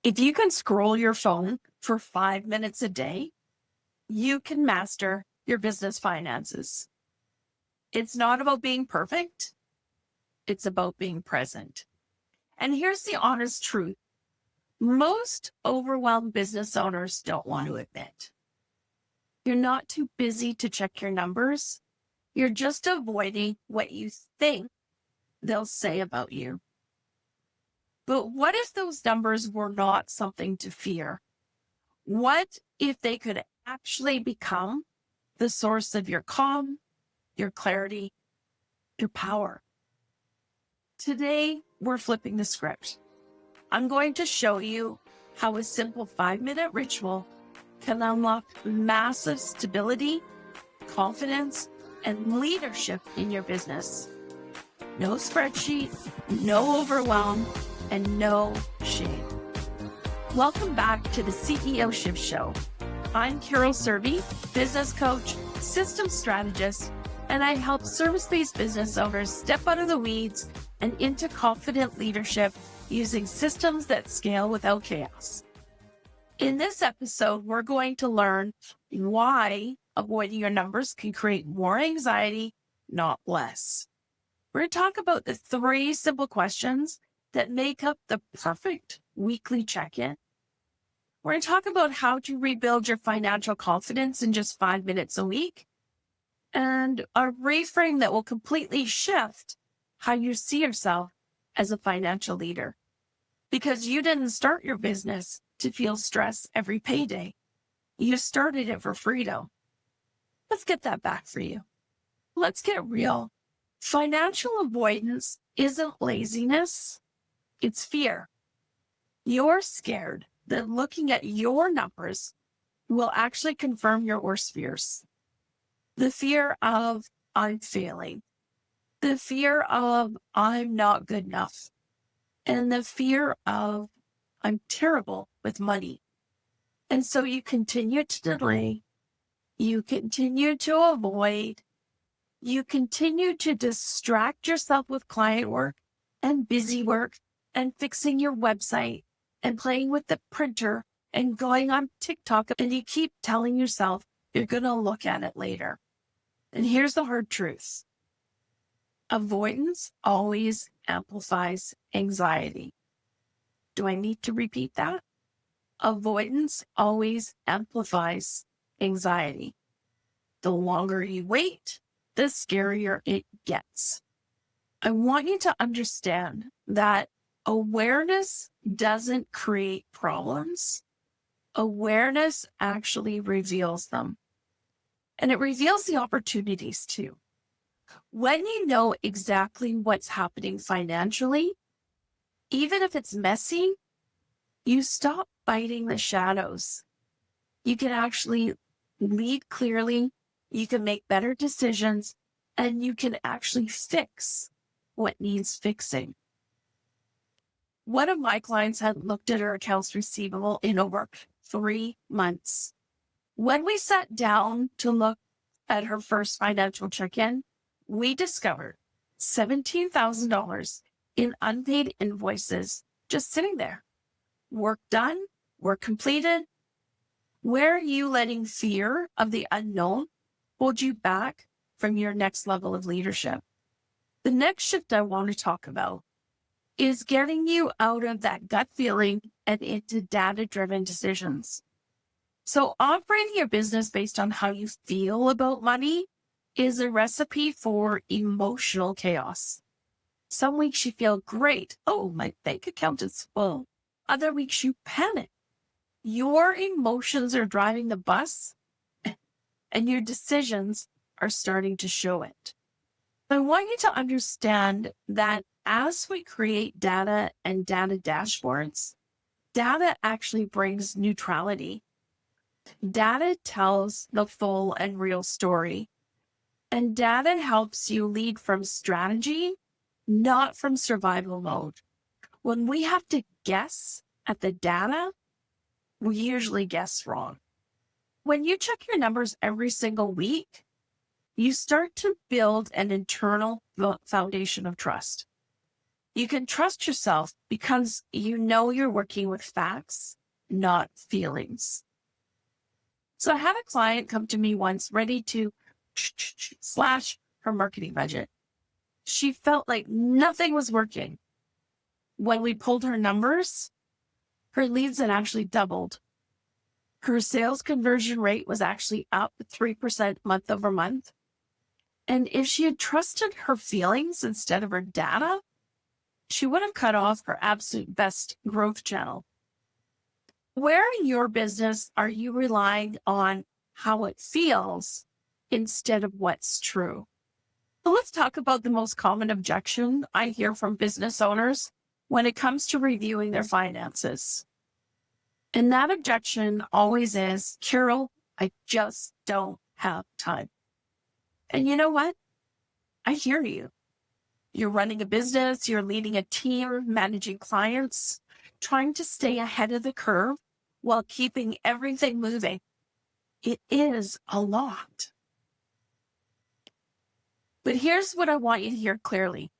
If you can scroll your phone for 5 minutes a day, you can master your business finances. It's not about being perfect. It's about being present. And here's the honest truth. Most overwhelmed business owners don't want to admit. You're not too busy to check your numbers. You're just avoiding what you think they'll say about you. But what if those numbers were not something to fear? What if they could actually become the source of your calm, your clarity, your power? Today, we're flipping the script. I'm going to show you how a simple 5-minute ritual can unlock massive stability, confidence, and leadership in your business. No spreadsheet, no overwhelm, and no shame. Welcome back to the CEO Shift Show. I'm Surbey, business coach, systems strategist, and I help service-based business owners step out of the weeds and into confident leadership using systems that scale without chaos. In this episode, we're going to learn why avoiding your numbers can create more anxiety, not less. We're going to talk about the 3 simple questions that make up the perfect weekly check-in. We're going to talk about how to rebuild your financial confidence in just 5 minutes a week, and a reframe that will completely shift how you see yourself as a financial leader. Because you didn't start your business to feel stress every payday. You started it for freedom. Let's get that back for you. Let's get real. Financial avoidance isn't laziness, it's fear. You're scared that looking at your numbers will actually confirm your worst fears. The fear of I'm failing, the fear of I'm not good enough, and the fear of I'm terrible with money. And so you continue to delay, you continue to avoid, you continue to distract yourself with client work and busy work and fixing your website and playing with the printer and going on TikTok, and you keep telling yourself you're going to look at it later. And here's the hard truth. Avoidance always amplifies anxiety. Do I need to repeat that? Avoidance always amplifies anxiety. The longer you wait, the scarier it gets. I want you to understand that awareness doesn't create problems. Awareness actually reveals them. And it reveals the opportunities too. When you know exactly what's happening financially, even if it's messy, you stop fighting the shadows. You can actually lead clearly, you can make better decisions, and you can actually fix what needs fixing. One of my clients had looked at her accounts receivable in over 3 months. When we sat down to look at her first financial check-in, we discovered $17,000 in unpaid invoices just sitting there. Work done, work completed. Where are you letting fear of the unknown hold you back from your next level of leadership? The next shift I want to talk about is getting you out of that gut feeling and into data-driven decisions. So operating your business based on how you feel about money is a recipe for emotional chaos. Some weeks you feel great. Oh, my bank account is full. Other weeks you panic. Your emotions are driving the bus and your decisions are starting to show it. I want you to understand that as we create data and data dashboards, data actually brings neutrality. Data tells the full and real story. And data helps you lead from strategy, not from survival mode. When we have to guess at the data, we usually guess wrong. When you check your numbers every single week, you start to build an internal foundation of trust. You can trust yourself because you know you're working with facts, not feelings. So I had a client come to me once ready to slash her marketing budget. She felt like nothing was working. When we pulled her numbers, her leads had actually doubled. Her sales conversion rate was actually up 3% month over month. And if she had trusted her feelings instead of her data, she would have cut off her absolute best growth channel. Where in your business are you relying on how it feels instead of what's true? So let's talk about the most common objection I hear from business owners when it comes to reviewing their finances. And that objection always is, Carol, I just don't have time. And you know what? I hear you. You're running a business, you're leading a team, managing clients, trying to stay ahead of the curve while keeping everything moving. It is a lot. But here's what I want you to hear clearly.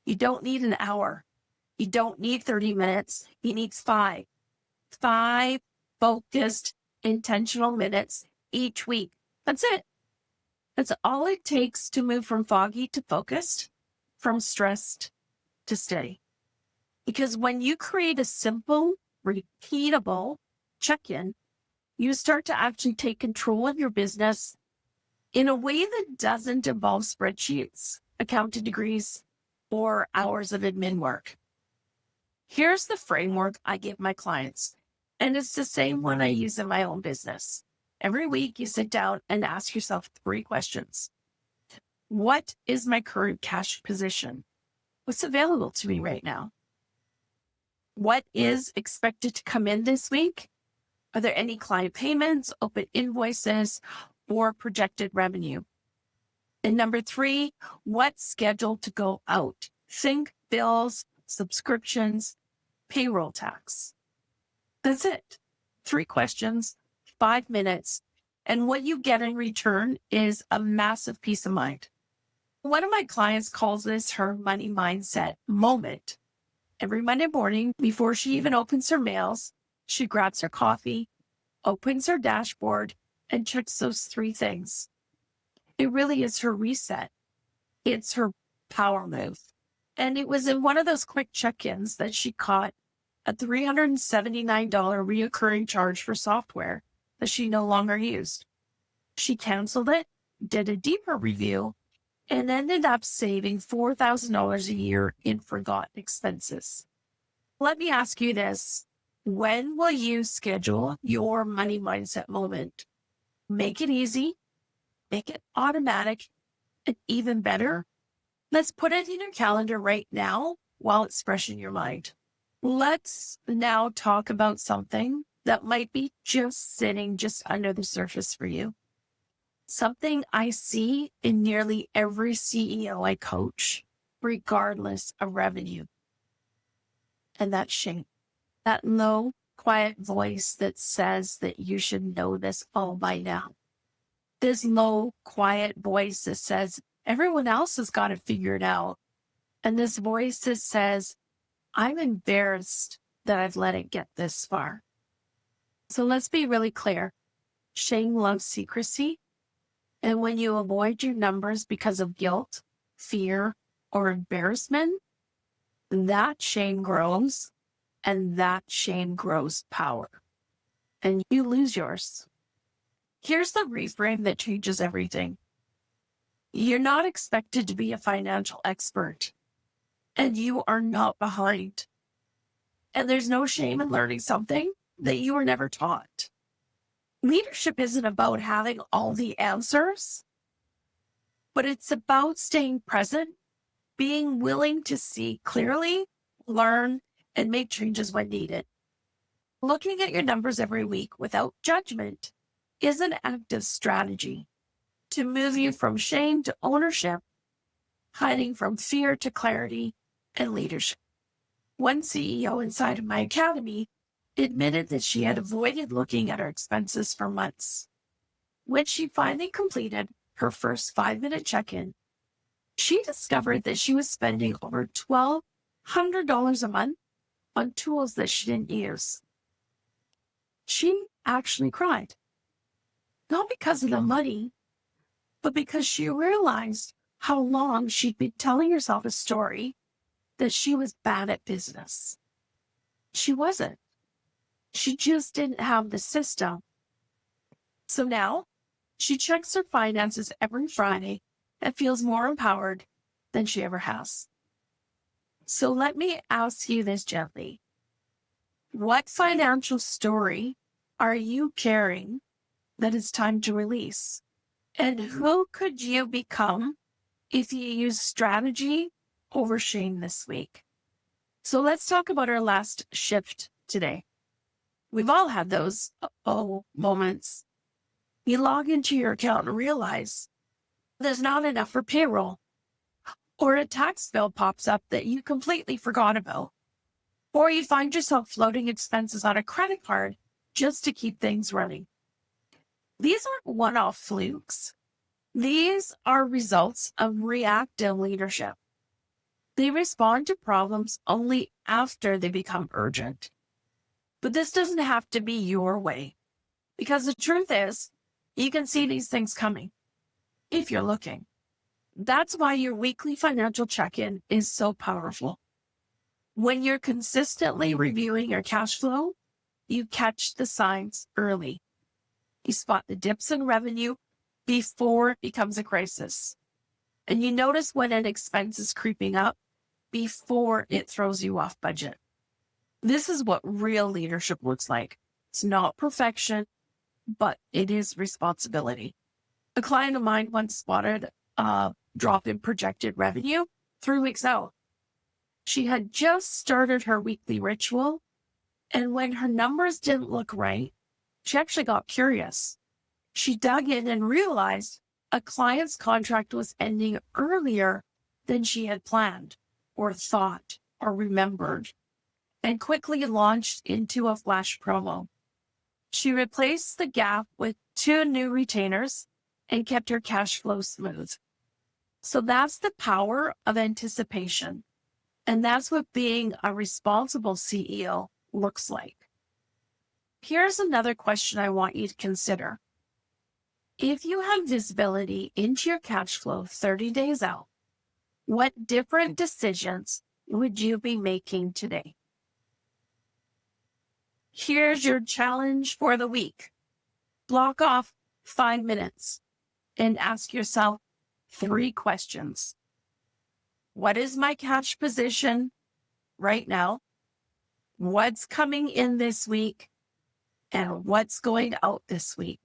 You don't need an hour. You don't need 30 minutes. You need 5 focused, intentional minutes each week. That's it. That's all it takes to move from foggy to focused, from stressed to steady. Because when you create a simple, repeatable check-in, you start to actually take control of your business in a way that doesn't involve spreadsheets, accounting degrees, or hours of admin work. Here's the framework I give my clients, and it's the same one I use in my own business. Every week, you sit down and ask yourself 3 questions. What is my current cash position? What's available to me right now? What is expected to come in this week? Are there any client payments, open invoices, or projected revenue? And number 3, what's scheduled to go out? Think bills, subscriptions, payroll tax. That's it. 3 questions, 5 minutes. And what you get in return is a massive peace of mind. One of my clients calls this her money mindset moment. Every Monday morning, before she even opens her mails, she grabs her coffee, opens her dashboard, and checks those 3 things. It really is her reset. It's her power move. And it was in one of those quick check-ins that she caught a $379 reoccurring charge for software that she no longer used. She canceled it, did a deeper review, and ended up saving $4,000 a year in forgotten expenses. Let me ask you this. When will you schedule your money mindset moment? Make it easy, make it automatic, and even better, let's put it in your calendar right now while it's fresh in your mind. Let's now talk about something that might be just sitting just under the surface for you. Something I see in nearly every CEO I coach, regardless of revenue. And that's shame. That low, quiet voice that says that you should know this all by now. This low, quiet voice that says everyone else has got it figured out. And this voice that says, I'm embarrassed that I've let it get this far. So let's be really clear. Shame loves secrecy. And when you avoid your numbers because of guilt, fear, or embarrassment, that shame grows, and that shame grows power. And you lose yours. Here's the reframe that changes everything. You're not expected to be a financial expert, and you are not behind. And there's no shame in learning something that you were never taught. Leadership isn't about having all the answers, but it's about staying present, being willing to see clearly, learn, and make changes when needed. Looking at your numbers every week without judgment is an active strategy to move you from shame to ownership, hiding from fear to clarity and leadership. One CEO inside of my academy admitted that she had avoided looking at her expenses for months. When she finally completed her first 5-minute check-in, she discovered that she was spending over $100 a month on tools that she didn't use. She actually cried. Not because of the money, but because she realized how long she'd been telling herself a story that she was bad at business. She wasn't. She just didn't have the system. So now she checks her finances every Friday and feels more empowered than she ever has. So let me ask you this gently. What financial story are you carrying that it's time to release? And who could you become if you use strategy over shame this week? So let's talk about our last shift today. We've all had those moments. You log into your account and realize there's not enough for payroll, or a tax bill pops up that you completely forgot about, or you find yourself floating expenses on a credit card just to keep things running. These aren't one-off flukes. These are results of reactive leadership. They respond to problems only after they become urgent. But this doesn't have to be your way, because the truth is, you can see these things coming if you're looking. That's why your weekly financial check-in is so powerful. When you're consistently reviewing your cash flow, you catch the signs early. You spot the dips in revenue before it becomes a crisis. And you notice when an expense is creeping up before it throws you off budget. This is what real leadership looks like. It's not perfection, but it is responsibility. A client of mine once spotted a drop in projected revenue 3 weeks out. She had just started her weekly ritual, and when her numbers didn't look right, she actually got curious. She dug in and realized a client's contract was ending earlier than she had planned or thought or remembered, and quickly launched into a flash promo. She replaced the gap with 2 new retainers and kept her cash flow smooth. So that's the power of anticipation. And that's what being a responsible CEO looks like. Here's another question I want you to consider. If you have visibility into your cash flow 30 days out, what different decisions would you be making today? Here's your challenge for the week. Block off 5 minutes and ask yourself 3 questions. What is my cash position right now? What's coming in this week? And what's going out this week?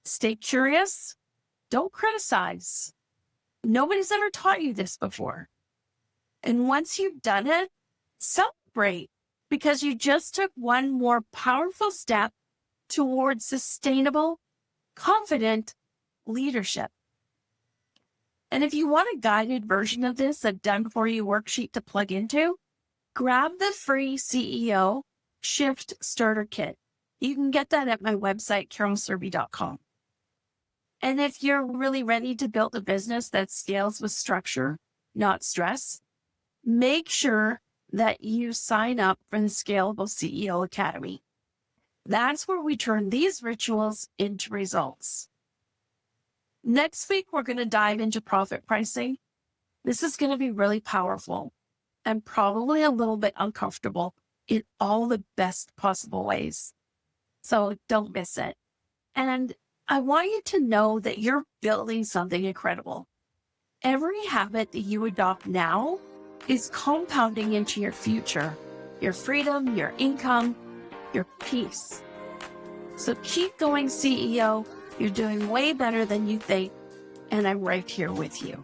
Stay curious. Don't criticize. Nobody's ever taught you this before. And once you've done it, celebrate, because you just took one more powerful step towards sustainable, confident leadership. And if you want a guided version of this, a done-for-you worksheet to plug into, grab the free CEO Shift Starter Kit. You can get that at my website, carolsurbey.com. And if you're really ready to build a business that scales with structure, not stress, make sure that you sign up for the Scalable CEO Academy. That's where we turn these rituals into results. Next week, we're going to dive into profit pricing. This is going to be really powerful and probably a little bit uncomfortable in all the best possible ways. So don't miss it. And I want you to know that you're building something incredible. Every habit that you adopt now is compounding into your future, your freedom, your income, your peace. So keep going, CEO. You're doing way better than you think, and I'm right here with you.